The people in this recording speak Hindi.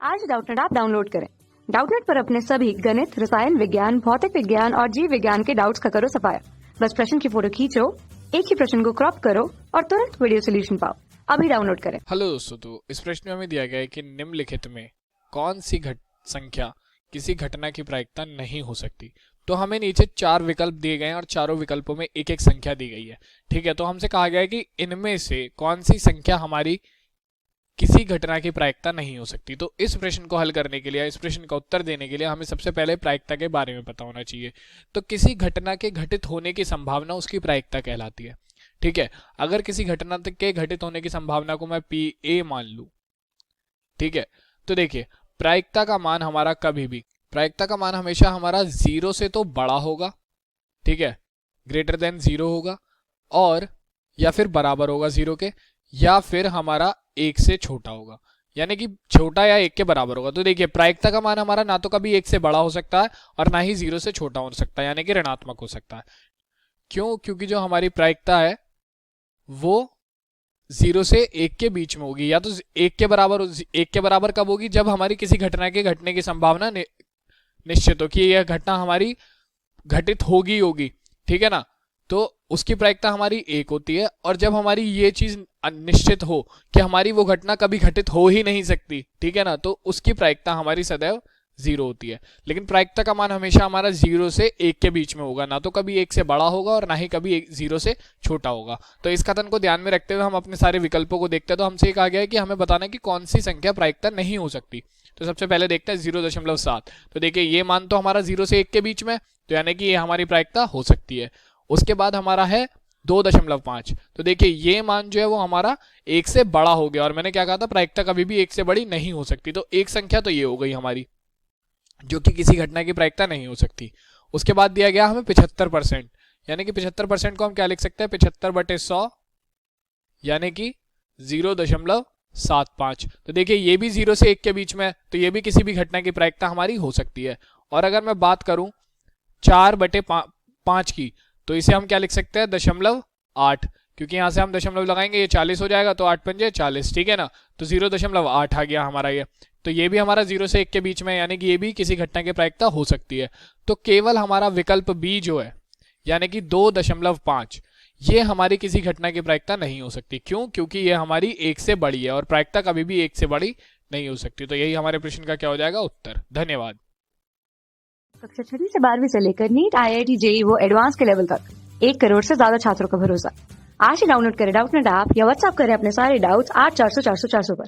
आज डाउटनेट ऐप डाउनलोड करें। डाउटनेट पर अपने सभी गणित, रसायन विज्ञान, भौतिक विज्ञान और जीव विज्ञान के डाउट्स का करो सफाया। बस प्रश्न की फोटो खींचो, एक ही प्रश्न को क्रॉप करो और तुरंत वीडियो सोल्यूशन पाओ। अभी डाउनलोड करें। हेलो दोस्तों, तो इस प्रश्न में हमें दिया गया है कि निम्नलिखित में कौन सी संख्या किसी घटना की प्रायिकता नहीं हो सकती। तो हमें नीचे 4 विकल्प दिए गए हैं और चारों विकल्पों में एक एक संख्या दी गई है। ठीक है, तो हमसे कहा गया है कि इनमें से कौन सी संख्या हमारी किसी घटना की प्रायिकता नहीं हो सकती। तो इस प्रश्न को हल करने के लिए, इस प्रश्न का उत्तर देने के लिए हमें सबसे पहले प्रायिकता के बारे में पता होना चाहिए। तो किसी घटना के घटित होने की संभावना उसकी प्रायिकता कहलाती है। ठीक है, अगर किसी घटना के घटित होने की संभावना को मैं PA मान लूं, ठीक है, तो देखिए प्रायिकता का मान हमारा कभी भी, प्रायिकता का मान हमेशा हमारा 0 से तो बड़ा होगा, ठीक है, ग्रेटर देन 0 होगा, और या फिर बराबर होगा 0 के, या फिर हमारा 1 से छोटा होगा, यानी कि छोटा या 1 के बराबर होगा। तो देखिए प्रायिकता का मान हमारा ना तो कभी 1 से बड़ा हो सकता है और ना ही 0 से छोटा हो सकता है, यानी कि ऋणात्मक हो सकता है। क्यों? क्योंकि जो हमारी प्रायिकता है वो 0 से 1 के बीच में होगी, या तो 1 के बराबर कब होगी? जब हमारी किसी घटना के घटने की संभावना निश्चित हो कि यह घटना हमारी घटित होगी, ठीक है ना, तो उसकी प्रायिकता हमारी 1 होती है। और जब हमारी ये चीज निश्चित हो कि हमारी वो घटना कभी घटित हो ही नहीं सकती, ठीक है ना, तो उसकी प्रायिकता हमारी सदैव 0 होती है। लेकिन प्रायिकता का मान हमेशा हमारा 0 से 1 के बीच में होगा, ना तो कभी 1 से बड़ा होगा और ना ही कभी 0 से छोटा होगा। तो इस कथन को ध्यान में रखते हुए हम अपने सारे विकल्पों को देखते हैं। तो हमसे ये कहा गया है कि हमें बताना है कि कौन सी संख्या प्रायिकता नहीं हो सकती। तो सबसे पहले देखते हैं 0.7। तो देखिए ये मान तो हमारा 0 से 1 के बीच में, तो यानी कि ये हमारी प्रायिकता हो सकती है। उसके बाद हमारा है 2.5। तो देखिए ये मान जो है वो हमारा 1 से बड़ा हो गया, और मैंने क्या कहा था, प्रायिकता कभी भी 1 से बड़ी नहीं हो सकती। तो एक संख्या तो ये हो गई हमारी जो कि किसी घटना की प्रायिकता नहीं हो सकती। उसके बाद दिया गया हमें 75%, यानी कि 75% को हम क्या लिख सकते हैं, 75/100, यानी कि 0.75। तो देखिए ये भी 0 से 1 के बीच में है, तो ये भी किसी भी घटना की प्रायिकता हमारी हो सकती है। और अगर मैं बात करूं 4/5 की, तो इसे हम क्या लिख सकते हैं, 0.8, क्योंकि यहां से हम दशमलव लगाएंगे, ये 40 हो जाएगा, तो 8 पंजे 40, ठीक है ना, तो 0.8 आ गया हमारा ये। तो ये भी हमारा 0 से 1 के बीच में, यानी कि ये भी किसी घटना की प्रायिकता हो सकती है। तो केवल हमारा विकल्प बी जो है, यानी कि 2.5, ये हमारी किसी घटना की प्रायिकता नहीं हो सकती। क्यों? क्योंकि ये हमारी 1 से बड़ी है और प्रायिकता कभी भी 1 से बड़ी नहीं हो सकती। तो यही हमारे प्रश्न का क्या हो जाएगा, उत्तर। धन्यवाद। कक्षा 6 से 12वीं से लेकर नीट, IIT, JEE वो एडवांस के लेवल तक 1 करोड़ से ज्यादा छात्रों का भरोसा। आज ही डाउनलोड करें डाउटनेट ऐप या व्हाट्सएप करें अपने सारे डाउट्स 8400 400 400 पर।